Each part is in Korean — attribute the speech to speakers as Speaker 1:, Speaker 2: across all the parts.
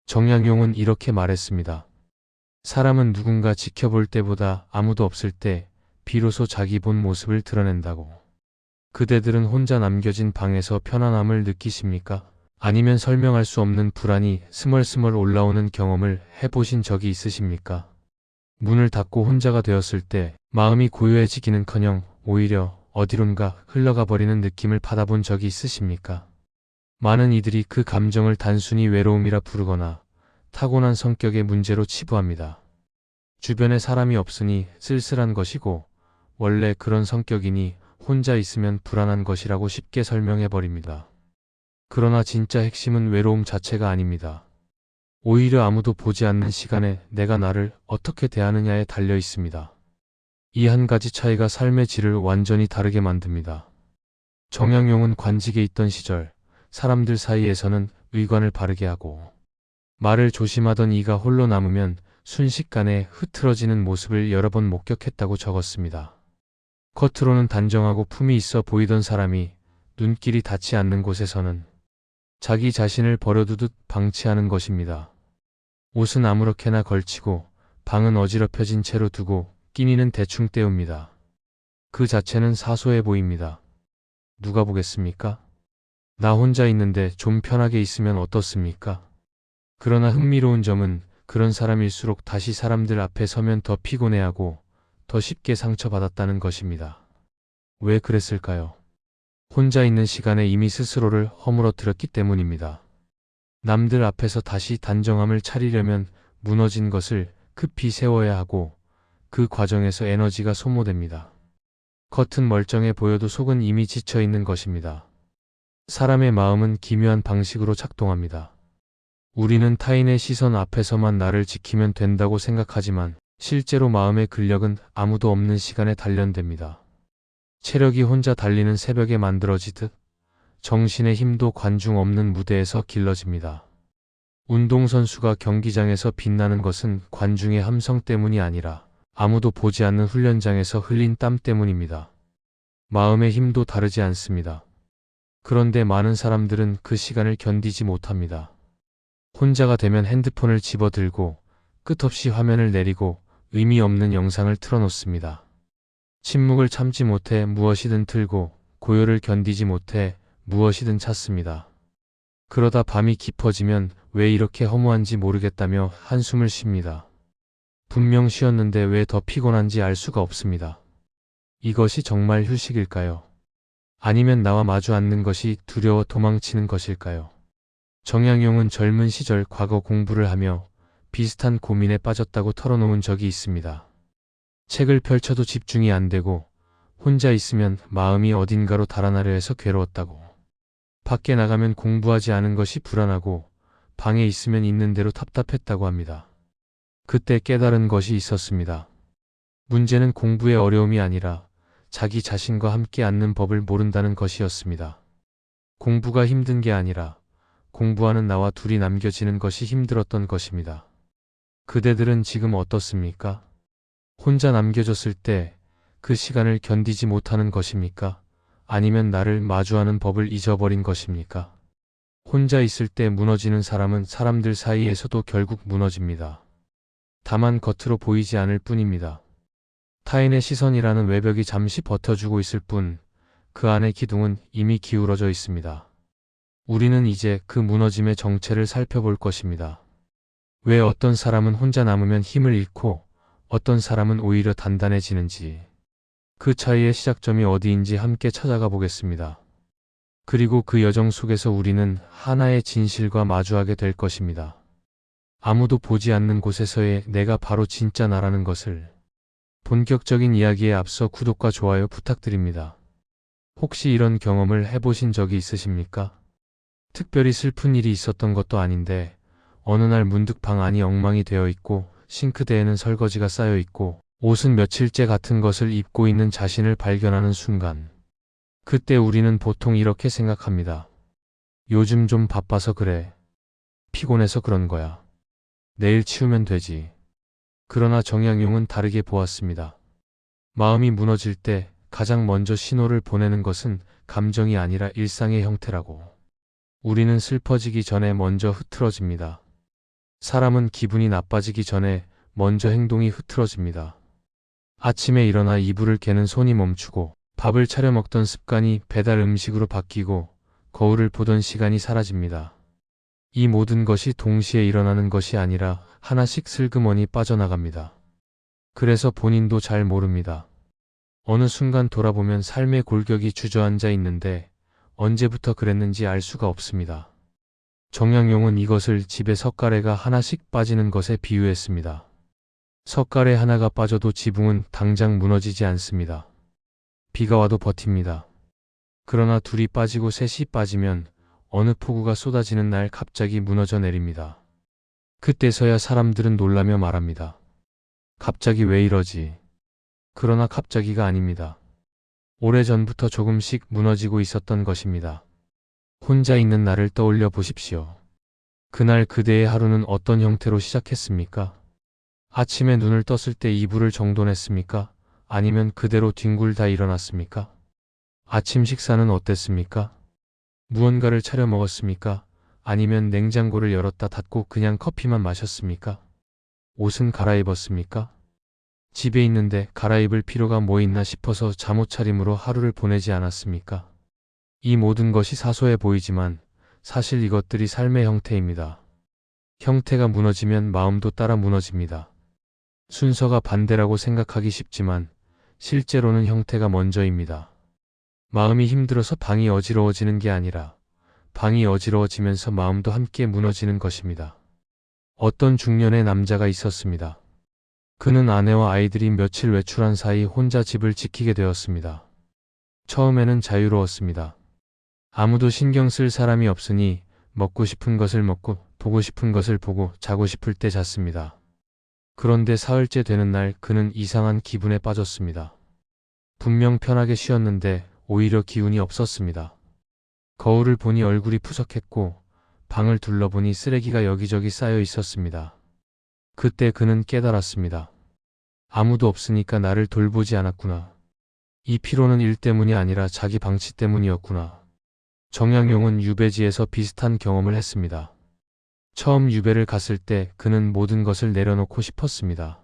Speaker 1: 정약용은 이렇게 말했습니다. 사람은 누군가 지켜볼 때보다 아무도 없을 때 비로소 자기 본 모습을 드러낸다고. 그대들은 혼자 남겨진 방에서 편안함을 느끼십니까? 아니면 설명할 수 없는 불안이 스멀스멀 올라오는 경험을 해보신 적이 있으십니까? 문을 닫고 혼자가 되었을 때 마음이 고요해지기는커녕 오히려 어디론가 흘러가 버리는 느낌을 받아본 적이 있으십니까? 많은 이들이 그 감정을 단순히 외로움이라 부르거나 타고난 성격의 문제로 치부합니다. 주변에 사람이 없으니 쓸쓸한 것이고 원래 그런 성격이니 혼자 있으면 불안한 것이라고 쉽게 설명해버립니다. 그러나 진짜 핵심은 외로움 자체가 아닙니다. 오히려 아무도 보지 않는 시간에 내가 나를 어떻게 대하느냐에 달려 있습니다. 이 한 가지 차이가 삶의 질을 완전히 다르게 만듭니다. 정약용은 관직에 있던 시절 사람들 사이에서는 의관을 바르게 하고 말을 조심하던 이가 홀로 남으면 순식간에 흐트러지는 모습을 여러 번 목격했다고 적었습니다. 겉으로는 단정하고 품이 있어 보이던 사람이 눈길이 닿지 않는 곳에서는 자기 자신을 버려두듯 방치하는 것입니다. 옷은 아무렇게나 걸치고 방은 어지럽혀진 채로 두고 끼니는 대충 때웁니다. 그 자체는 사소해 보입니다. 누가 보겠습니까? 나 혼자 있는데 좀 편하게 있으면 어떻습니까? 그러나 흥미로운 점은 그런 사람일수록 다시 사람들 앞에 서면 더 피곤해하고 더 쉽게 상처받았다는 것입니다. 왜 그랬을까요? 혼자 있는 시간에 이미 스스로를 허물어뜨렸기 때문입니다. 남들 앞에서 다시 단정함을 차리려면 무너진 것을 급히 세워야 하고 그 과정에서 에너지가 소모됩니다. 겉은 멀쩡해 보여도 속은 이미 지쳐 있는 것입니다. 사람의 마음은 기묘한 방식으로 작동합니다. 우리는 타인의 시선 앞에서만 나를 지키면 된다고 생각하지만 실제로 마음의 근력은 아무도 없는 시간에 단련됩니다. 체력이 혼자 달리는 새벽에 만들어지듯 정신의 힘도 관중 없는 무대에서 길러집니다. 운동선수가 경기장에서 빛나는 것은 관중의 함성 때문이 아니라 아무도 보지 않는 훈련장에서 흘린 땀 때문입니다. 마음의 힘도 다르지 않습니다. 그런데 많은 사람들은 그 시간을 견디지 못합니다. 혼자가 되면 핸드폰을 집어들고 끝없이 화면을 내리고 의미 없는 영상을 틀어놓습니다. 침묵을 참지 못해 무엇이든 틀고 고요를 견디지 못해 무엇이든 찾습니다. 그러다 밤이 깊어지면 왜 이렇게 허무한지 모르겠다며 한숨을 쉽니다. 분명 쉬었는데 왜 더 피곤한지 알 수가 없습니다. 이것이 정말 휴식일까요? 아니면 나와 마주 앉는 것이 두려워 도망치는 것일까요? 정약용은 젊은 시절 과거 공부를 하며 비슷한 고민에 빠졌다고 털어놓은 적이 있습니다. 책을 펼쳐도 집중이 안 되고 혼자 있으면 마음이 어딘가로 달아나려 해서 괴로웠다고. 밖에 나가면 공부하지 않은 것이 불안하고 방에 있으면 있는 대로 답답했다고 합니다. 그때 깨달은 것이 있었습니다. 문제는 공부의 어려움이 아니라 자기 자신과 함께 앉는 법을 모른다는 것이었습니다. 공부가 힘든 게 아니라 공부하는 나와 둘이 남겨지는 것이 힘들었던 것입니다. 그대들은 지금 어떻습니까? 혼자 남겨졌을 때 그 시간을 견디지 못하는 것입니까? 아니면 나를 마주하는 법을 잊어버린 것입니까? 혼자 있을 때 무너지는 사람은 사람들 사이에서도 결국 무너집니다. 다만 겉으로 보이지 않을 뿐입니다. 타인의 시선이라는 외벽이 잠시 버텨주고 있을 뿐 그 안의 기둥은 이미 기울어져 있습니다. 우리는 이제 그 무너짐의 정체를 살펴볼 것입니다. 왜 어떤 사람은 혼자 남으면 힘을 잃고 어떤 사람은 오히려 단단해지는지, 그 차이의 시작점이 어디인지 함께 찾아가 보겠습니다. 그리고 그 여정 속에서 우리는 하나의 진실과 마주하게 될 것입니다. 아무도 보지 않는 곳에서의 내가 바로 진짜 나라는 것을. 본격적인 이야기에 앞서 구독과 좋아요 부탁드립니다. 혹시 이런 경험을 해보신 적이 있으십니까? 특별히 슬픈 일이 있었던 것도 아닌데 어느 날 문득 방 안이 엉망이 되어 있고 싱크대에는 설거지가 쌓여 있고 옷은 며칠째 같은 것을 입고 있는 자신을 발견하는 순간, 그때 우리는 보통 이렇게 생각합니다. 요즘 좀 바빠서 그래. 피곤해서 그런 거야. 내일 치우면 되지. 그러나 정약용은 다르게 보았습니다. 마음이 무너질 때 가장 먼저 신호를 보내는 것은 감정이 아니라 일상의 형태라고. 우리는 슬퍼지기 전에 먼저 흐트러집니다. 사람은 기분이 나빠지기 전에 먼저 행동이 흐트러집니다. 아침에 일어나 이불을 개는 손이 멈추고 밥을 차려 먹던 습관이 배달 음식으로 바뀌고 거울을 보던 시간이 사라집니다. 이 모든 것이 동시에 일어나는 것이 아니라 하나씩 슬그머니 빠져나갑니다. 그래서 본인도 잘 모릅니다. 어느 순간 돌아보면 삶의 골격이 주저앉아 있는데 언제부터 그랬는지 알 수가 없습니다. 정약용은 이것을 집에 석가래가 하나씩 빠지는 것에 비유했습니다. 석가래 하나가 빠져도 지붕은 당장 무너지지 않습니다. 비가 와도 버팁니다. 그러나 둘이 빠지고 셋이 빠지면 어느 폭우가 쏟아지는 날 갑자기 무너져 내립니다. 그때서야 사람들은 놀라며 말합니다. 갑자기 왜 이러지? 그러나 갑자기가 아닙니다. 오래전부터 조금씩 무너지고 있었던 것입니다. 혼자 있는 날을 떠올려 보십시오. 그날 그대의 하루는 어떤 형태로 시작했습니까? 아침에 눈을 떴을 때 이불을 정돈했습니까? 아니면 그대로 뒹굴다 일어났습니까? 아침 식사는 어땠습니까? 무언가를 차려 먹었습니까? 아니면 냉장고를 열었다 닫고 그냥 커피만 마셨습니까? 옷은 갈아입었습니까? 집에 있는데 갈아입을 필요가 뭐 있나 싶어서 잠옷차림으로 하루를 보내지 않았습니까? 이 모든 것이 사소해 보이지만 사실 이것들이 삶의 형태입니다. 형태가 무너지면 마음도 따라 무너집니다. 순서가 반대라고 생각하기 쉽지만 실제로는 형태가 먼저입니다. 마음이 힘들어서 방이 어지러워지는 게 아니라 방이 어지러워지면서 마음도 함께 무너지는 것입니다. 어떤 중년의 남자가 있었습니다. 그는 아내와 아이들이 며칠 외출한 사이 혼자 집을 지키게 되었습니다. 처음에는 자유로웠습니다. 아무도 신경 쓸 사람이 없으니 먹고 싶은 것을 먹고 보고 싶은 것을 보고 자고 싶을 때 잤습니다. 그런데 사흘째 되는 날 그는 이상한 기분에 빠졌습니다. 분명 편하게 쉬었는데 오히려 기운이 없었습니다. 거울을 보니 얼굴이 푸석했고 방을 둘러보니 쓰레기가 여기저기 쌓여 있었습니다. 그때 그는 깨달았습니다. 아무도 없으니까 나를 돌보지 않았구나. 이 피로는 일 때문이 아니라 자기 방치 때문이었구나. 정약용은 유배지에서 비슷한 경험을 했습니다. 처음 유배를 갔을 때 그는 모든 것을 내려놓고 싶었습니다.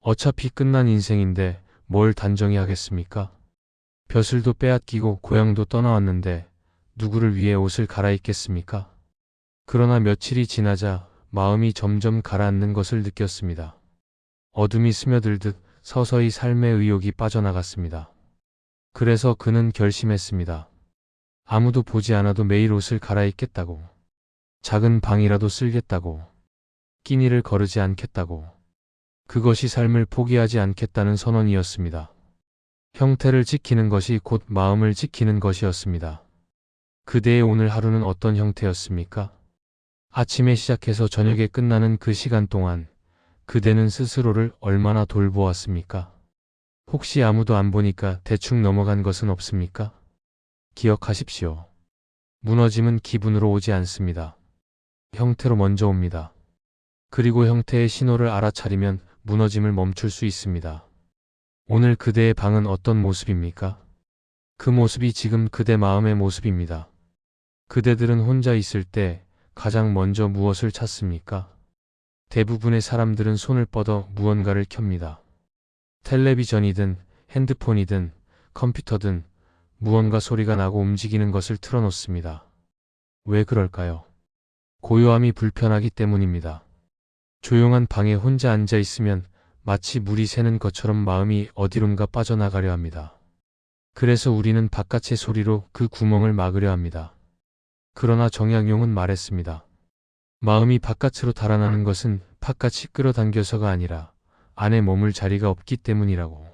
Speaker 1: 어차피 끝난 인생인데 뭘 단정히 하겠습니까? 벼슬도 빼앗기고 고향도 떠나왔는데 누구를 위해 옷을 갈아입겠습니까? 그러나 며칠이 지나자 마음이 점점 가라앉는 것을 느꼈습니다. 어둠이 스며들듯 서서히 삶의 의욕이 빠져나갔습니다. 그래서 그는 결심했습니다. 아무도 보지 않아도 매일 옷을 갈아입겠다고. 작은 방이라도 쓸겠다고. 끼니를 거르지 않겠다고. 그것이 삶을 포기하지 않겠다는 선언이었습니다. 형태를 지키는 것이 곧 마음을 지키는 것이었습니다. 그대의 오늘 하루는 어떤 형태였습니까? 아침에 시작해서 저녁에 끝나는 그 시간 동안 그대는 스스로를 얼마나 돌보았습니까? 혹시 아무도 안 보니까 대충 넘어간 것은 없습니까? 기억하십시오. 무너짐은 기분으로 오지 않습니다. 형태로 먼저 옵니다. 그리고 형태의 신호를 알아차리면 무너짐을 멈출 수 있습니다. 오늘 그대의 방은 어떤 모습입니까? 그 모습이 지금 그대 마음의 모습입니다. 그대들은 혼자 있을 때 가장 먼저 무엇을 찾습니까? 대부분의 사람들은 손을 뻗어 무언가를 켭니다. 텔레비전이든 핸드폰이든 컴퓨터든 무언가 소리가 나고 움직이는 것을 틀어놓습니다. 왜 그럴까요? 고요함이 불편하기 때문입니다. 조용한 방에 혼자 앉아 있으면 마치 물이 새는 것처럼 마음이 어디론가 빠져나가려 합니다. 그래서 우리는 바깥의 소리로 그 구멍을 막으려 합니다. 그러나 정약용은 말했습니다. 마음이 바깥으로 달아나는 것은 바깥이 끌어당겨서가 아니라 안에 머물 자리가 없기 때문이라고.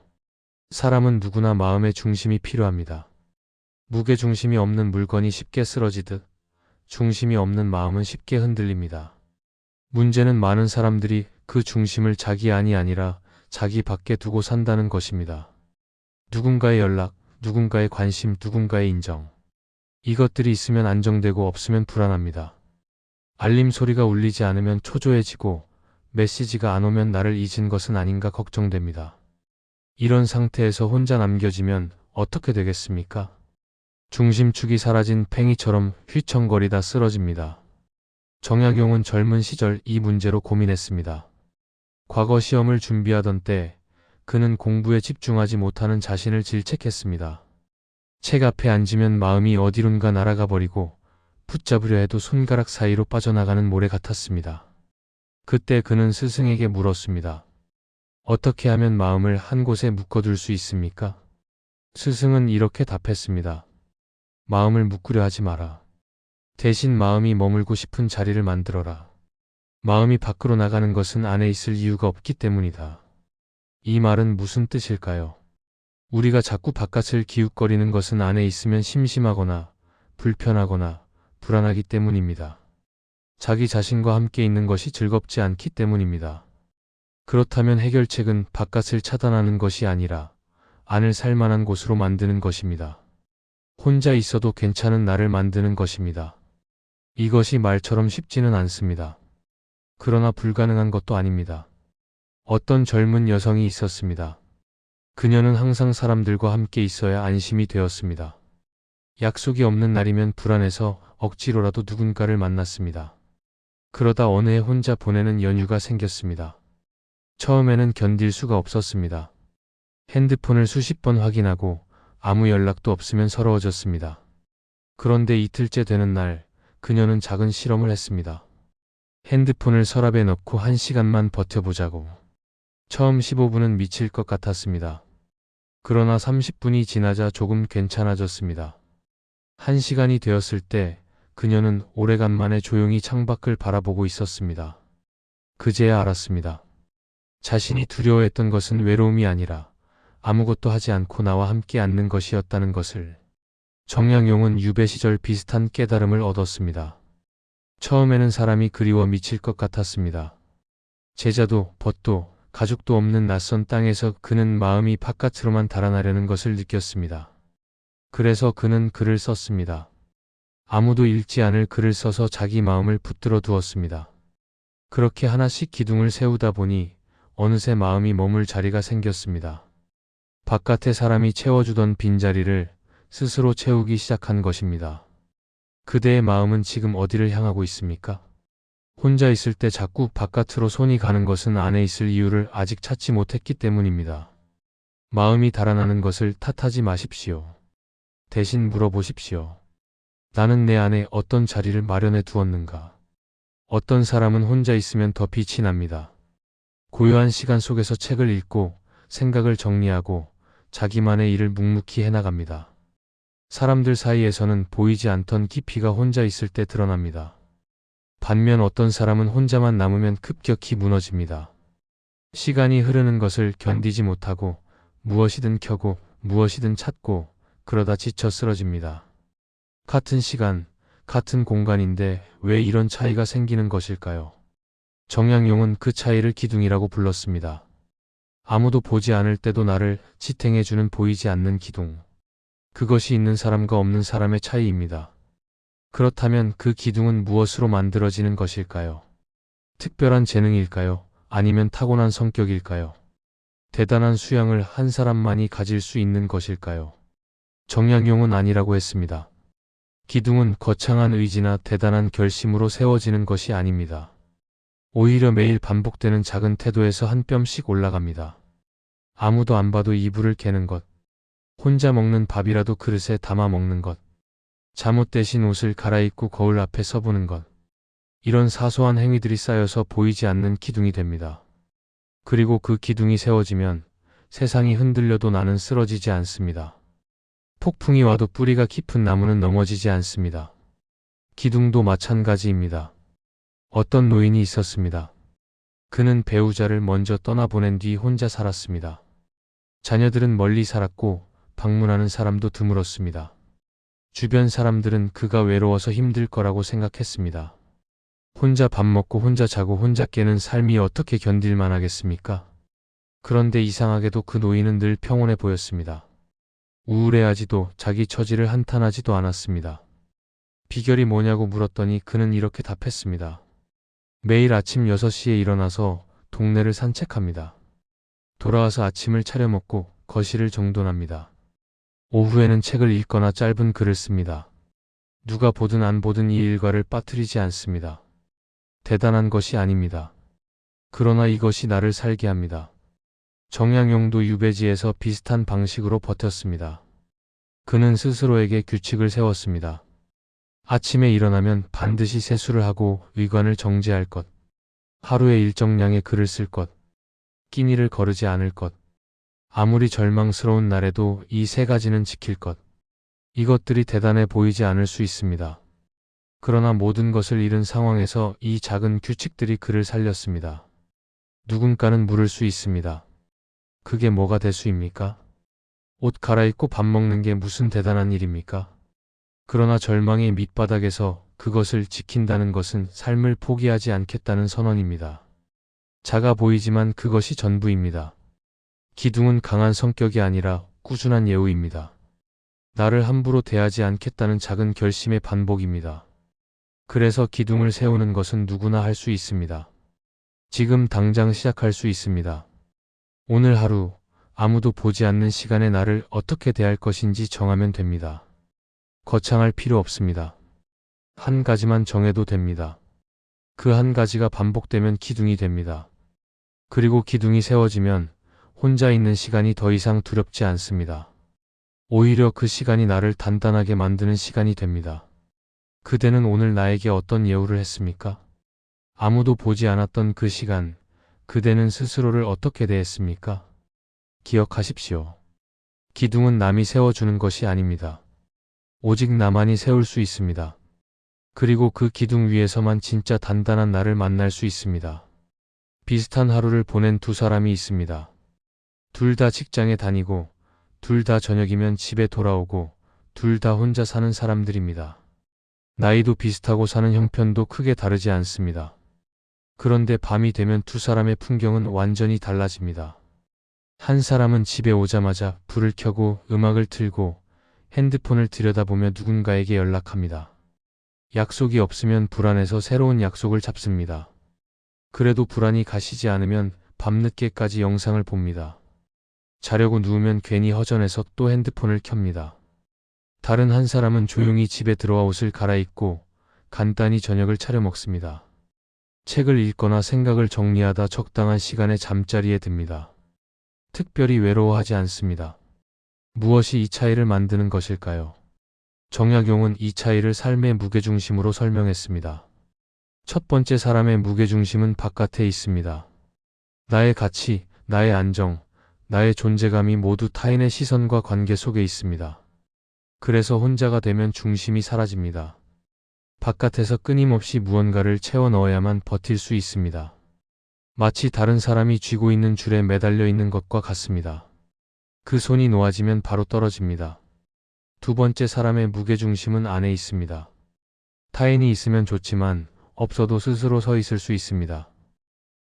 Speaker 1: 사람은 누구나 마음의 중심이 필요합니다. 무게중심이 없는 물건이 쉽게 쓰러지듯 중심이 없는 마음은 쉽게 흔들립니다. 문제는 많은 사람들이 그 중심을 자기 안이 아니라 자기 밖에 두고 산다는 것입니다. 누군가의 연락, 누군가의 관심, 누군가의 인정. 이것들이 있으면 안정되고 없으면 불안합니다. 알림 소리가 울리지 않으면 초조해지고 메시지가 안 오면 나를 잊은 것은 아닌가 걱정됩니다. 이런 상태에서 혼자 남겨지면 어떻게 되겠습니까? 중심축이 사라진 팽이처럼 휘청거리다 쓰러집니다. 정약용은 젊은 시절 이 문제로 고민했습니다. 과거 시험을 준비하던 때 그는 공부에 집중하지 못하는 자신을 질책했습니다. 책 앞에 앉으면 마음이 어디론가 날아가 버리고 붙잡으려 해도 손가락 사이로 빠져나가는 모래 같았습니다. 그때 그는 스승에게 물었습니다. 어떻게 하면 마음을 한 곳에 묶어둘 수 있습니까? 스승은 이렇게 답했습니다. 마음을 묶으려 하지 마라. 대신 마음이 머물고 싶은 자리를 만들어라. 마음이 밖으로 나가는 것은 안에 있을 이유가 없기 때문이다. 이 말은 무슨 뜻일까요? 우리가 자꾸 바깥을 기웃거리는 것은 안에 있으면 심심하거나 불편하거나 불안하기 때문입니다. 자기 자신과 함께 있는 것이 즐겁지 않기 때문입니다. 그렇다면 해결책은 바깥을 차단하는 것이 아니라 안을 살만한 곳으로 만드는 것입니다. 혼자 있어도 괜찮은 나를 만드는 것입니다. 이것이 말처럼 쉽지는 않습니다. 그러나 불가능한 것도 아닙니다. 어떤 젊은 여성이 있었습니다. 그녀는 항상 사람들과 함께 있어야 안심이 되었습니다. 약속이 없는 날이면 불안해서 억지로라도 누군가를 만났습니다. 그러다 어느 해 혼자 보내는 연휴가 생겼습니다. 처음에는 견딜 수가 없었습니다. 핸드폰을 수십 번 확인하고 아무 연락도 없으면 서러워졌습니다. 그런데 이틀째 되는 날 그녀는 작은 실험을 했습니다. 핸드폰을 서랍에 넣고 1시간만 버텨보자고. 처음 15분은 미칠 것 같았습니다. 그러나 30분이 지나자 조금 괜찮아졌습니다. 1시간이 되었을 때 그녀는 오래간만에 조용히 창밖을 바라보고 있었습니다. 그제야 알았습니다. 자신이 두려워했던 것은 외로움이 아니라 아무것도 하지 않고 나와 함께 앉는 것이었다는 것을. 정약용은 유배 시절 비슷한 깨달음을 얻었습니다. 처음에는 사람이 그리워 미칠 것 같았습니다. 제자도 벗도 가족도 없는 낯선 땅에서 그는 마음이 바깥으로만 달아나려는 것을 느꼈습니다. 그래서 그는 글을 썼습니다. 아무도 읽지 않을 글을 써서 자기 마음을 붙들어 두었습니다. 그렇게 하나씩 기둥을 세우다 보니 어느새 마음이 머물 자리가 생겼습니다. 바깥에 사람이 채워주던 빈자리를 스스로 채우기 시작한 것입니다. 그대의 마음은 지금 어디를 향하고 있습니까? 혼자 있을 때 자꾸 바깥으로 손이 가는 것은 안에 있을 이유를 아직 찾지 못했기 때문입니다. 마음이 달아나는 것을 탓하지 마십시오. 대신 물어보십시오. 나는 내 안에 어떤 자리를 마련해 두었는가? 어떤 사람은 혼자 있으면 더 빛이 납니다. 고요한 시간 속에서 책을 읽고 생각을 정리하고 자기만의 일을 묵묵히 해나갑니다. 사람들 사이에서는 보이지 않던 깊이가 혼자 있을 때 드러납니다. 반면 어떤 사람은 혼자만 남으면 급격히 무너집니다. 시간이 흐르는 것을 견디지 못하고 무엇이든 켜고 무엇이든 찾고 그러다 지쳐 쓰러집니다. 같은 시간, 같은 공간인데 왜 이런 차이가 생기는 것일까요? 정약용은 그 차이를 기둥이라고 불렀습니다. 아무도 보지 않을 때도 나를 지탱해주는 보이지 않는 기둥. 그것이 있는 사람과 없는 사람의 차이입니다. 그렇다면 그 기둥은 무엇으로 만들어지는 것일까요? 특별한 재능일까요? 아니면 타고난 성격일까요? 대단한 수양을 한 사람만이 가질 수 있는 것일까요? 정약용은 아니라고 했습니다. 기둥은 거창한 의지나 대단한 결심으로 세워지는 것이 아닙니다. 오히려 매일 반복되는 작은 태도에서 한 뼘씩 올라갑니다. 아무도 안 봐도 이불을 개는 것, 혼자 먹는 밥이라도 그릇에 담아 먹는 것, 잠옷 대신 옷을 갈아입고 거울 앞에 서보는 것, 이런 사소한 행위들이 쌓여서 보이지 않는 기둥이 됩니다. 그리고 그 기둥이 세워지면 세상이 흔들려도 나는 쓰러지지 않습니다. 폭풍이 와도 뿌리가 깊은 나무는 넘어지지 않습니다. 기둥도 마찬가지입니다. 어떤 노인이 있었습니다. 그는 배우자를 먼저 떠나보낸 뒤 혼자 살았습니다. 자녀들은 멀리 살았고 방문하는 사람도 드물었습니다. 주변 사람들은 그가 외로워서 힘들 거라고 생각했습니다. 혼자 밥 먹고 혼자 자고 혼자 깨는 삶이 어떻게 견딜만 하겠습니까? 그런데 이상하게도 그 노인은 늘 평온해 보였습니다. 우울해하지도 자기 처지를 한탄하지도 않았습니다. 비결이 뭐냐고 물었더니 그는 이렇게 답했습니다. 매일 아침 6시에 일어나서 동네를 산책합니다. 돌아와서 아침을 차려 먹고 거실을 정돈합니다. 오후에는 책을 읽거나 짧은 글을 씁니다. 누가 보든 안 보든 이 일과를 빠뜨리지 않습니다. 대단한 것이 아닙니다. 그러나 이것이 나를 살게 합니다. 정약용도 유배지에서 비슷한 방식으로 버텼습니다. 그는 스스로에게 규칙을 세웠습니다. 아침에 일어나면 반드시 세수를 하고 의관을 정제할 것, 하루에 일정량의 글을 쓸 것, 끼니를 거르지 않을 것, 아무리 절망스러운 날에도 이 세 가지는 지킬 것. 이것들이 대단해 보이지 않을 수 있습니다. 그러나 모든 것을 잃은 상황에서 이 작은 규칙들이 그를 살렸습니다. 누군가는 물을 수 있습니다. 그게 뭐가 대수입니까? 옷 갈아입고 밥 먹는 게 무슨 대단한 일입니까? 그러나 절망의 밑바닥에서 그것을 지킨다는 것은 삶을 포기하지 않겠다는 선언입니다. 작아 보이지만 그것이 전부입니다. 기둥은 강한 성격이 아니라 꾸준한 예우입니다. 나를 함부로 대하지 않겠다는 작은 결심의 반복입니다. 그래서 기둥을 세우는 것은 누구나 할 수 있습니다. 지금 당장 시작할 수 있습니다. 오늘 하루 아무도 보지 않는 시간에 나를 어떻게 대할 것인지 정하면 됩니다. 거창할 필요 없습니다. 한 가지만 정해도 됩니다. 그 한 가지가 반복되면 기둥이 됩니다. 그리고 기둥이 세워지면 혼자 있는 시간이 더 이상 두렵지 않습니다. 오히려 그 시간이 나를 단단하게 만드는 시간이 됩니다. 그대는 오늘 나에게 어떤 예우를 했습니까? 아무도 보지 않았던 그 시간, 그대는 스스로를 어떻게 대했습니까? 기억하십시오. 기둥은 남이 세워주는 것이 아닙니다. 오직 나만이 세울 수 있습니다. 그리고 그 기둥 위에서만 진짜 단단한 나를 만날 수 있습니다. 비슷한 하루를 보낸 두 사람이 있습니다. 둘 다 직장에 다니고, 둘 다 저녁이면 집에 돌아오고, 둘 다 혼자 사는 사람들입니다. 나이도 비슷하고 사는 형편도 크게 다르지 않습니다. 그런데 밤이 되면 두 사람의 풍경은 완전히 달라집니다. 한 사람은 집에 오자마자 불을 켜고 음악을 틀고 핸드폰을 들여다보며 누군가에게 연락합니다. 약속이 없으면 불안해서 새로운 약속을 잡습니다. 그래도 불안이 가시지 않으면 밤늦게까지 영상을 봅니다. 자려고 누우면 괜히 허전해서 또 핸드폰을 켭니다. 다른 한 사람은 조용히 집에 들어와 옷을 갈아입고 간단히 저녁을 차려 먹습니다. 책을 읽거나 생각을 정리하다 적당한 시간에 잠자리에 듭니다. 특별히 외로워하지 않습니다. 무엇이 이 차이를 만드는 것일까요? 정약용은 이 차이를 삶의 무게중심으로 설명했습니다. 첫 번째, 사람의 무게중심은 바깥에 있습니다. 나의 가치, 나의 안정, 나의 존재감이 모두 타인의 시선과 관계 속에 있습니다. 그래서 혼자가 되면 중심이 사라집니다. 바깥에서 끊임없이 무언가를 채워 넣어야만 버틸 수 있습니다. 마치 다른 사람이 쥐고 있는 줄에 매달려 있는 것과 같습니다. 그 손이 놓아지면 바로 떨어집니다. 두 번째, 사람의 무게중심은 안에 있습니다. 타인이 있으면 좋지만 없어도 스스로 서 있을 수 있습니다.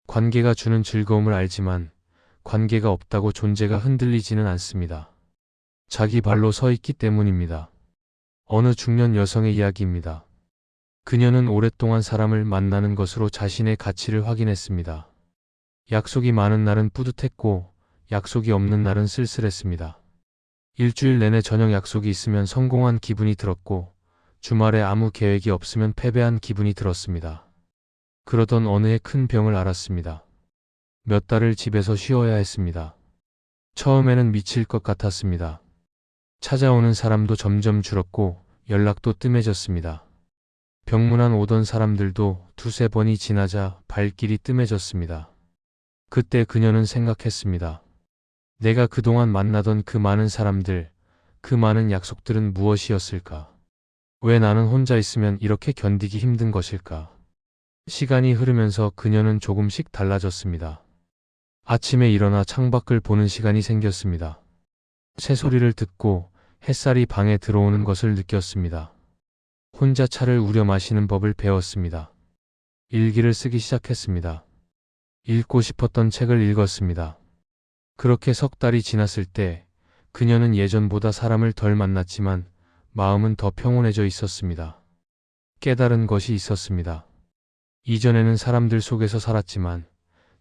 Speaker 1: 관계가 주는 즐거움을 알지만 관계가 없다고 존재가 흔들리지는 않습니다. 자기 발로 서 있기 때문입니다. 어느 중년 여성의 이야기입니다. 그녀는 오랫동안 사람을 만나는 것으로 자신의 가치를 확인했습니다. 약속이 많은 날은 뿌듯했고 약속이 없는 날은 쓸쓸했습니다. 일주일 내내 저녁 약속이 있으면 성공한 기분이 들었고 주말에 아무 계획이 없으면 패배한 기분이 들었습니다. 그러던 어느 해 큰 병을 앓았습니다. 몇 달을 집에서 쉬어야 했습니다. 처음에는 미칠 것 같았습니다. 찾아오는 사람도 점점 줄었고 연락도 뜸해졌습니다. 병문안 오던 사람들도 두세 번이 지나자 발길이 뜸해졌습니다. 그때 그녀는 생각했습니다. 내가 그동안 만나던 그 많은 사람들, 그 많은 약속들은 무엇이었을까? 왜 나는 혼자 있으면 이렇게 견디기 힘든 것일까? 시간이 흐르면서 그녀는 조금씩 달라졌습니다. 아침에 일어나 창밖을 보는 시간이 생겼습니다. 새소리를 듣고 햇살이 방에 들어오는 것을 느꼈습니다. 혼자 차를 우려 마시는 법을 배웠습니다. 일기를 쓰기 시작했습니다. 읽고 싶었던 책을 읽었습니다. 그렇게 석 달이 지났을 때 그녀는 예전보다 사람을 덜 만났지만 마음은 더 평온해져 있었습니다. 깨달은 것이 있었습니다. 이전에는 사람들 속에서 살았지만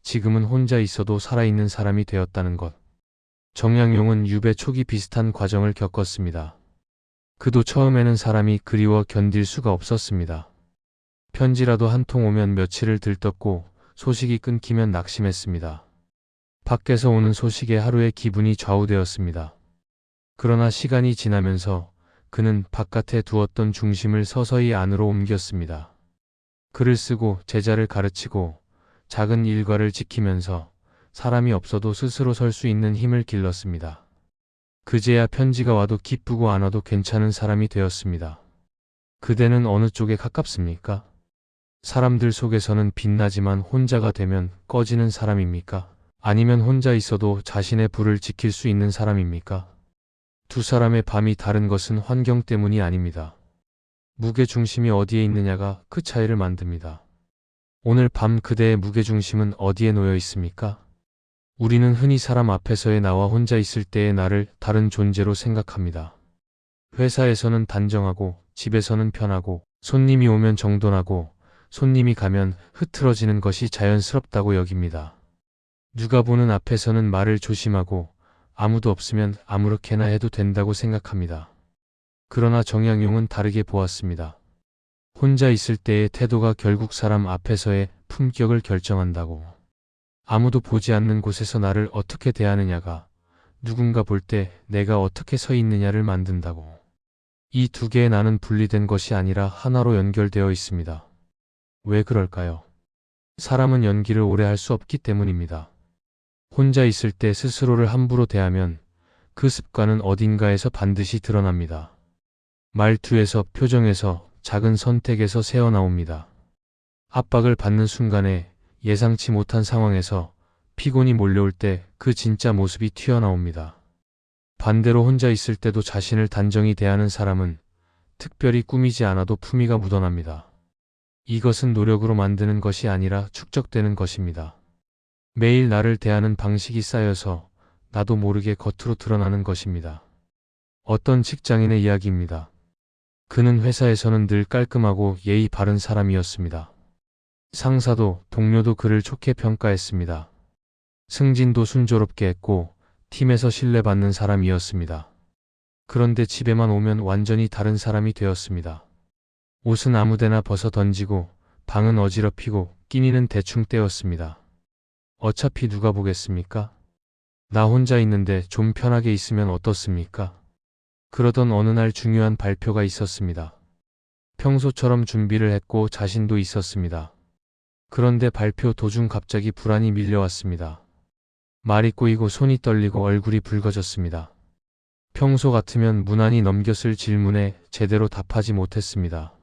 Speaker 1: 지금은 혼자 있어도 살아있는 사람이 되었다는 것. 정약용은 유배 초기 비슷한 과정을 겪었습니다. 그도 처음에는 사람이 그리워 견딜 수가 없었습니다. 편지라도 한 통 오면 며칠을 들떴고 소식이 끊기면 낙심했습니다. 밖에서 오는 소식에 하루의 기분이 좌우되었습니다. 그러나 시간이 지나면서 그는 바깥에 두었던 중심을 서서히 안으로 옮겼습니다. 글을 쓰고 제자를 가르치고 작은 일과를 지키면서 사람이 없어도 스스로 설 수 있는 힘을 길렀습니다. 그제야 편지가 와도 기쁘고 안 와도 괜찮은 사람이 되었습니다. 그대는 어느 쪽에 가깝습니까? 사람들 속에서는 빛나지만 혼자가 되면 꺼지는 사람입니까? 아니면 혼자 있어도 자신의 불을 지킬 수 있는 사람입니까? 두 사람의 밤이 다른 것은 환경 때문이 아닙니다. 무게중심이 어디에 있느냐가 그 차이를 만듭니다. 오늘 밤 그대의 무게중심은 어디에 놓여 있습니까? 우리는 흔히 사람 앞에서의 나와 혼자 있을 때의 나를 다른 존재로 생각합니다. 회사에서는 단정하고, 집에서는 편하고, 손님이 오면 정돈하고, 손님이 가면 흐트러지는 것이 자연스럽다고 여깁니다. 누가 보는 앞에서는 말을 조심하고, 아무도 없으면 아무렇게나 해도 된다고 생각합니다. 그러나 정약용은 다르게 보았습니다. 혼자 있을 때의 태도가 결국 사람 앞에서의 품격을 결정한다고. 아무도 보지 않는 곳에서 나를 어떻게 대하느냐가 누군가 볼 때 내가 어떻게 서 있느냐를 만든다고. 이 두 개의 나는 분리된 것이 아니라 하나로 연결되어 있습니다. 왜 그럴까요? 사람은 연기를 오래 할 수 없기 때문입니다. 혼자 있을 때 스스로를 함부로 대하면 그 습관은 어딘가에서 반드시 드러납니다. 말투에서, 표정에서, 작은 선택에서 새어나옵니다. 압박을 받는 순간에, 예상치 못한 상황에서 피곤이 몰려올 때 그 진짜 모습이 튀어나옵니다. 반대로 혼자 있을 때도 자신을 단정히 대하는 사람은 특별히 꾸미지 않아도 품위가 묻어납니다. 이것은 노력으로 만드는 것이 아니라 축적되는 것입니다. 매일 나를 대하는 방식이 쌓여서 나도 모르게 겉으로 드러나는 것입니다. 어떤 직장인의 이야기입니다. 그는 회사에서는 늘 깔끔하고 예의 바른 사람이었습니다. 상사도 동료도 그를 좋게 평가했습니다. 승진도 순조롭게 했고 팀에서 신뢰받는 사람이었습니다. 그런데 집에만 오면 완전히 다른 사람이 되었습니다. 옷은 아무데나 벗어 던지고 방은 어지럽히고 끼니는 대충 때웠습니다. 어차피 누가 보겠습니까? 나 혼자 있는데 좀 편하게 있으면 어떻습니까? 그러던 어느 날 중요한 발표가 있었습니다. 평소처럼 준비를 했고 자신도 있었습니다. 그런데 발표 도중 갑자기 불안이 밀려왔습니다. 말이 꼬이고 손이 떨리고 얼굴이 붉어졌습니다. 평소 같으면 무난히 넘겼을 질문에 제대로 답하지 못했습니다.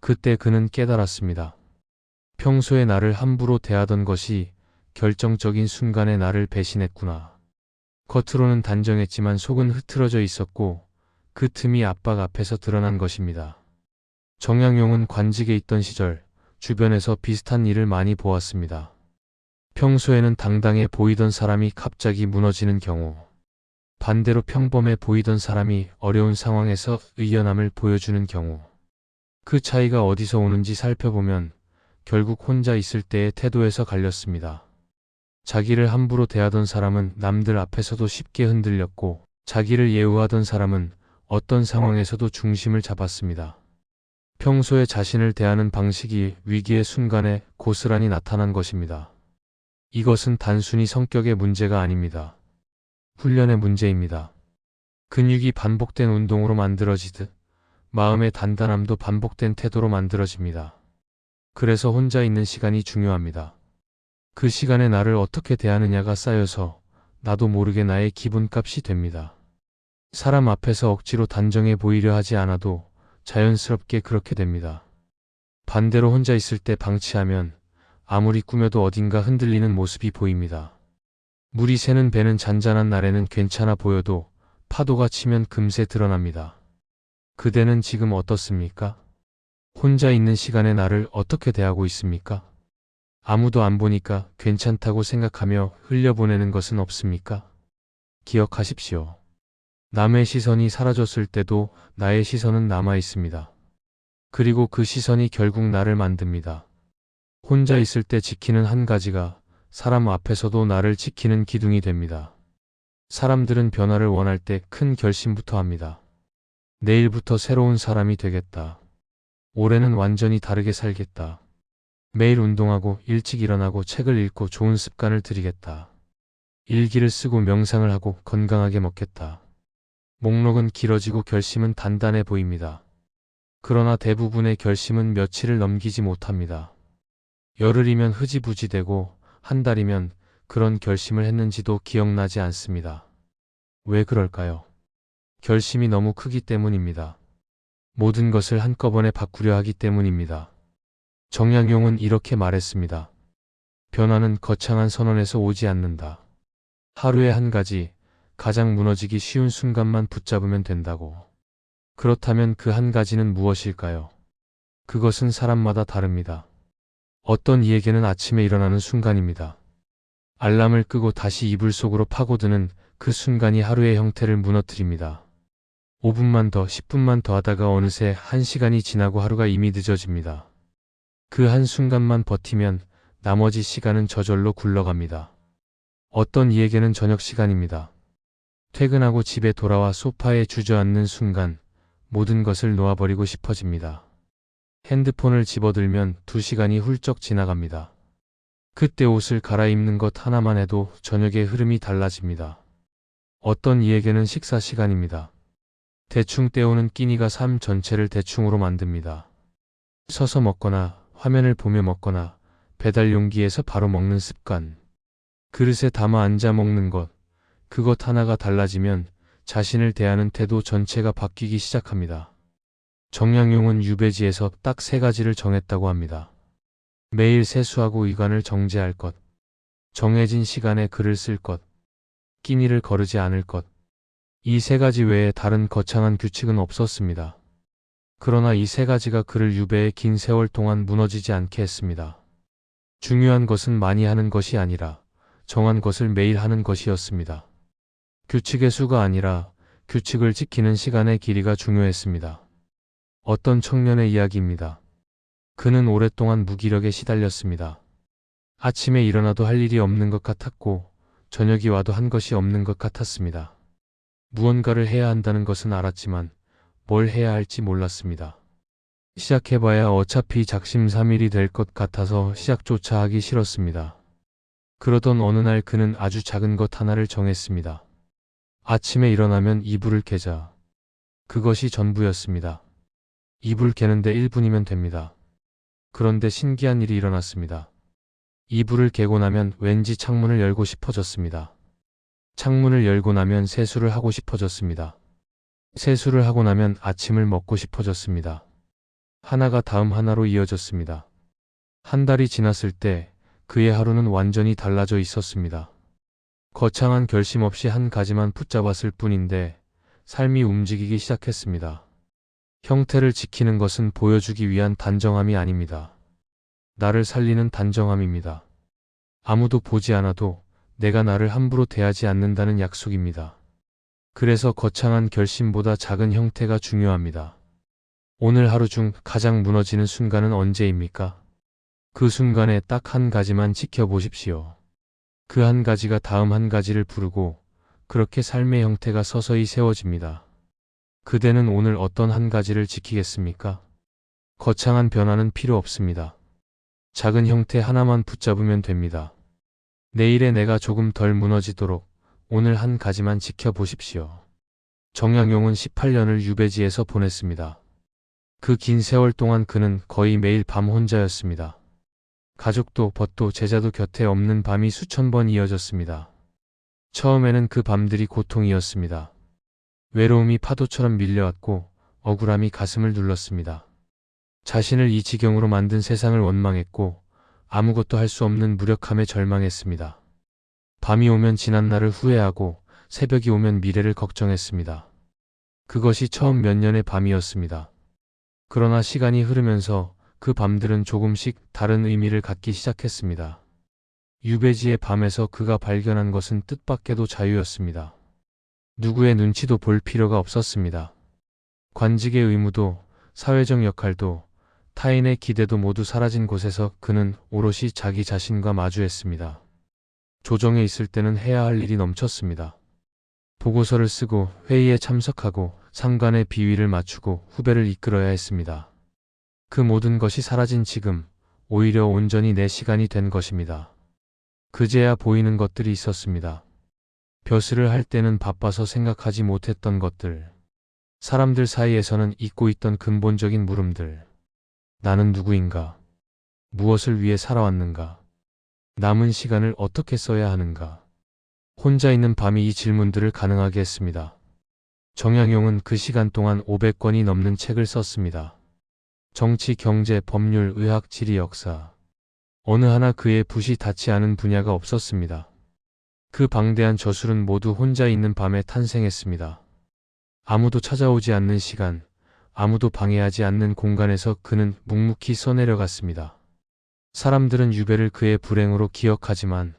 Speaker 1: 그때 그는 깨달았습니다. 평소에 나를 함부로 대하던 것이 결정적인 순간에 나를 배신했구나. 겉으로는 단정했지만 속은 흐트러져 있었고 그 틈이 압박 앞에서 드러난 것입니다. 정약용은 관직에 있던 시절 주변에서 비슷한 일을 많이 보았습니다. 평소에는 당당해 보이던 사람이 갑자기 무너지는 경우, 반대로 평범해 보이던 사람이 어려운 상황에서 의연함을 보여주는 경우, 그 차이가 어디서 오는지 살펴보면 결국 혼자 있을 때의 태도에서 갈렸습니다. 자기를 함부로 대하던 사람은 남들 앞에서도 쉽게 흔들렸고, 자기를 예우하던 사람은 어떤 상황에서도 중심을 잡았습니다. 평소에 자신을 대하는 방식이 위기의 순간에 고스란히 나타난 것입니다. 이것은 단순히 성격의 문제가 아닙니다. 훈련의 문제입니다. 근육이 반복된 운동으로 만들어지듯 마음의 단단함도 반복된 태도로 만들어집니다. 그래서 혼자 있는 시간이 중요합니다. 그 시간에 나를 어떻게 대하느냐가 쌓여서 나도 모르게 나의 기분값이 됩니다. 사람 앞에서 억지로 단정해 보이려 하지 않아도 자연스럽게 그렇게 됩니다. 반대로 혼자 있을 때 방치하면 아무리 꾸며도 어딘가 흔들리는 모습이 보입니다. 물이 새는 배는 잔잔한 날에는 괜찮아 보여도 파도가 치면 금세 드러납니다. 그대는 지금 어떻습니까? 혼자 있는 시간에 나를 어떻게 대하고 있습니까? 아무도 안 보니까 괜찮다고 생각하며 흘려보내는 것은 없습니까? 기억하십시오. 남의 시선이 사라졌을 때도 나의 시선은 남아 있습니다. 그리고 그 시선이 결국 나를 만듭니다. 혼자 있을 때 지키는 한 가지가 사람 앞에서도 나를 지키는 기둥이 됩니다. 사람들은 변화를 원할 때 큰 결심부터 합니다. 내일부터 새로운 사람이 되겠다. 올해는 완전히 다르게 살겠다. 매일 운동하고 일찍 일어나고 책을 읽고 좋은 습관을 들이겠다. 일기를 쓰고 명상을 하고 건강하게 먹겠다. 목록은 길어지고 결심은 단단해 보입니다. 그러나 대부분의 결심은 며칠을 넘기지 못합니다. 열흘이면 흐지부지 되고 한 달이면 그런 결심을 했는지도 기억나지 않습니다. 왜 그럴까요? 결심이 너무 크기 때문입니다. 모든 것을 한꺼번에 바꾸려 하기 때문입니다. 정약용은 이렇게 말했습니다. 변화는 거창한 선언에서 오지 않는다. 하루에 한 가지, 가장 무너지기 쉬운 순간만 붙잡으면 된다고. 그렇다면 그 한 가지는 무엇일까요? 그것은 사람마다 다릅니다. 어떤 이에게는 아침에 일어나는 순간입니다. 알람을 끄고 다시 이불 속으로 파고드는 그 순간이 하루의 형태를 무너뜨립니다. 5분만 더, 10분만 더 하다가 어느새 1시간이 지나고 하루가 이미 늦어집니다. 그 한순간만 버티면 나머지 시간은 저절로 굴러갑니다. 어떤 이에게는 저녁 시간입니다. 퇴근하고 집에 돌아와 소파에 주저앉는 순간 모든 것을 놓아버리고 싶어집니다. 핸드폰을 집어들면 2시간이 훌쩍 지나갑니다. 그때 옷을 갈아입는 것 하나만 해도 저녁의 흐름이 달라집니다. 어떤 이에게는 식사 시간입니다. 대충 때우는 끼니가 삶 전체를 대충으로 만듭니다. 서서 먹거나 화면을 보며 먹거나 배달 용기에서 바로 먹는 습관. 그릇에 담아 앉아 먹는 것. 그것 하나가 달라지면 자신을 대하는 태도 전체가 바뀌기 시작합니다. 정약용은 유배지에서 딱 3가지를 정했다고 합니다. 매일 세수하고 의관을 정제할 것. 정해진 시간에 글을 쓸 것. 끼니를 거르지 않을 것. 이 3가지 외에 다른 거창한 규칙은 없었습니다. 그러나 이 3가지가 그를 유배의 긴 세월 동안 무너지지 않게 했습니다. 중요한 것은 많이 하는 것이 아니라 정한 것을 매일 하는 것이었습니다. 규칙의 수가 아니라 규칙을 지키는 시간의 길이가 중요했습니다. 어떤 청년의 이야기입니다. 그는 오랫동안 무기력에 시달렸습니다. 아침에 일어나도 할 일이 없는 것 같았고 저녁이 와도 한 것이 없는 것 같았습니다. 무언가를 해야 한다는 것은 알았지만 뭘 해야 할지 몰랐습니다. 시작해봐야 어차피 작심삼일이 될 것 같아서 시작조차 하기 싫었습니다. 그러던 어느 날 그는 아주 작은 것 하나를 정했습니다. 아침에 일어나면 이불을 개자. 그것이 전부였습니다. 이불 개는데 1분이면 됩니다. 그런데 신기한 일이 일어났습니다. 이불을 개고 나면 왠지 창문을 열고 싶어졌습니다. 창문을 열고 나면 세수를 하고 싶어졌습니다. 세수를 하고 나면 아침을 먹고 싶어졌습니다. 하나가 다음 하나로 이어졌습니다. 한 달이 지났을 때 그의 하루는 완전히 달라져 있었습니다. 거창한 결심 없이 한 가지만 붙잡았을 뿐인데 삶이 움직이기 시작했습니다. 형태를 지키는 것은 보여주기 위한 단정함이 아닙니다. 나를 살리는 단정함입니다. 아무도 보지 않아도 내가 나를 함부로 대하지 않는다는 약속입니다. 그래서 거창한 결심보다 작은 형태가 중요합니다. 오늘 하루 중 가장 무너지는 순간은 언제입니까? 그 순간에 딱 한 가지만 지켜보십시오. 그 한 가지가 다음 한 가지를 부르고 그렇게 삶의 형태가 서서히 세워집니다. 그대는 오늘 어떤 한 가지를 지키겠습니까? 거창한 변화는 필요 없습니다. 작은 형태 하나만 붙잡으면 됩니다. 내일의 내가 조금 덜 무너지도록 오늘 한 가지만 지켜보십시오. 정약용은 18년을 유배지에서 보냈습니다. 그 긴 세월 동안 그는 거의 매일 밤 혼자였습니다. 가족도 벗도 제자도 곁에 없는 밤이 수천 번 이어졌습니다. 처음에는 그 밤들이 고통이었습니다. 외로움이 파도처럼 밀려왔고 억울함이 가슴을 눌렀습니다. 자신을 이 지경으로 만든 세상을 원망했고 아무것도 할 수 없는 무력함에 절망했습니다. 밤이 오면 지난 날을 후회하고 새벽이 오면 미래를 걱정했습니다. 그것이 처음 몇 년의 밤이었습니다. 그러나 시간이 흐르면서 그 밤들은 조금씩 다른 의미를 갖기 시작했습니다. 유배지의 밤에서 그가 발견한 것은 뜻밖에도 자유였습니다. 누구의 눈치도 볼 필요가 없었습니다. 관직의 의무도 사회적 역할도 타인의 기대도 모두 사라진 곳에서 그는 오롯이 자기 자신과 마주했습니다. 조정에 있을 때는 해야 할 일이 넘쳤습니다. 보고서를 쓰고 회의에 참석하고 상관의 비위를 맞추고 후배를 이끌어야 했습니다. 그 모든 것이 사라진 지금, 오히려 온전히 내 시간이 된 것입니다. 그제야 보이는 것들이 있었습니다. 벼슬을 할 때는 바빠서 생각하지 못했던 것들. 사람들 사이에서는 잊고 있던 근본적인 물음들. 나는 누구인가? 무엇을 위해 살아왔는가? 남은 시간을 어떻게 써야 하는가? 혼자 있는 밤이 이 질문들을 가능하게 했습니다. 정약용은 그 시간 동안 500권이 넘는 책을 썼습니다. 정치, 경제, 법률, 의학, 지리, 역사. 어느 하나 그의 붓이 닿지 않은 분야가 없었습니다. 그 방대한 저술은 모두 혼자 있는 밤에 탄생했습니다. 아무도 찾아오지 않는 시간, 아무도 방해하지 않는 공간에서 그는 묵묵히 써내려갔습니다. 사람들은 유배를 그의 불행으로 기억하지만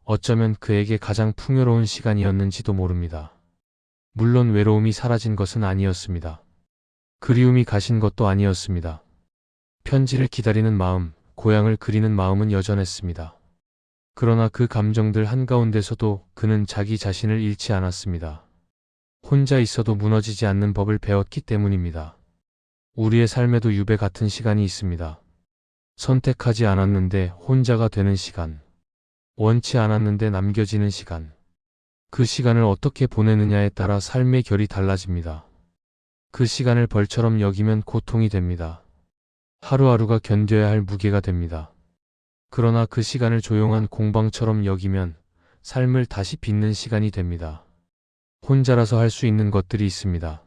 Speaker 1: 어쩌면 그에게 가장 풍요로운 시간이었는지도 모릅니다. 물론 외로움이 사라진 것은 아니었습니다. 그리움이 가신 것도 아니었습니다. 편지를 기다리는 마음, 고향을 그리는 마음은 여전했습니다. 그러나 그 감정들 한가운데서도 그는 자기 자신을 잃지 않았습니다. 혼자 있어도 무너지지 않는 법을 배웠기 때문입니다. 우리의 삶에도 유배 같은 시간이 있습니다. 선택하지 않았는데 혼자가 되는 시간. 원치 않았는데 남겨지는 시간. 그 시간을 어떻게 보내느냐에 따라 삶의 결이 달라집니다. 그 시간을 벌처럼 여기면 고통이 됩니다. 하루하루가 견뎌야 할 무게가 됩니다. 그러나 그 시간을 조용한 공방처럼 여기면 삶을 다시 빚는 시간이 됩니다. 혼자라서 할 수 있는 것들이 있습니다.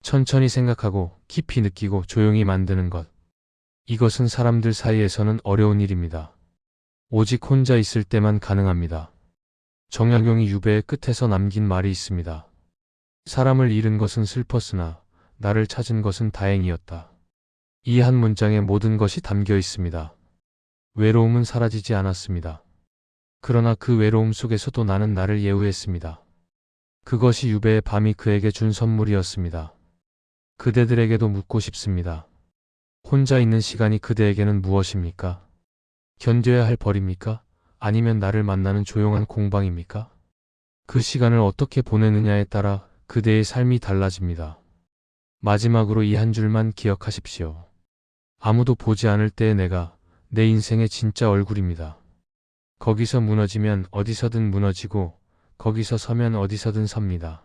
Speaker 1: 천천히 생각하고 깊이 느끼고 조용히 만드는 것. 이것은 사람들 사이에서는 어려운 일입니다. 오직 혼자 있을 때만 가능합니다. 정약용이 유배의 끝에서 남긴 말이 있습니다. 사람을 잃은 것은 슬펐으나 나를 찾은 것은 다행이었다. 이 한 문장에 모든 것이 담겨 있습니다. 외로움은 사라지지 않았습니다. 그러나 그 외로움 속에서도 나는 나를 예우했습니다. 그것이 유배의 밤이 그에게 준 선물이었습니다. 그대들에게도 묻고 싶습니다. 혼자 있는 시간이 그대에게는 무엇입니까? 견뎌야 할 벌입니까? 아니면 나를 만나는 조용한 공방입니까? 그 시간을 어떻게 보내느냐에 따라 그대의 삶이 달라집니다. 마지막으로 이 한 줄만 기억하십시오. 아무도 보지 않을 때의 내가 내 인생의 진짜 얼굴입니다. 거기서 무너지면 어디서든 무너지고 거기서 서면 어디서든 섭니다.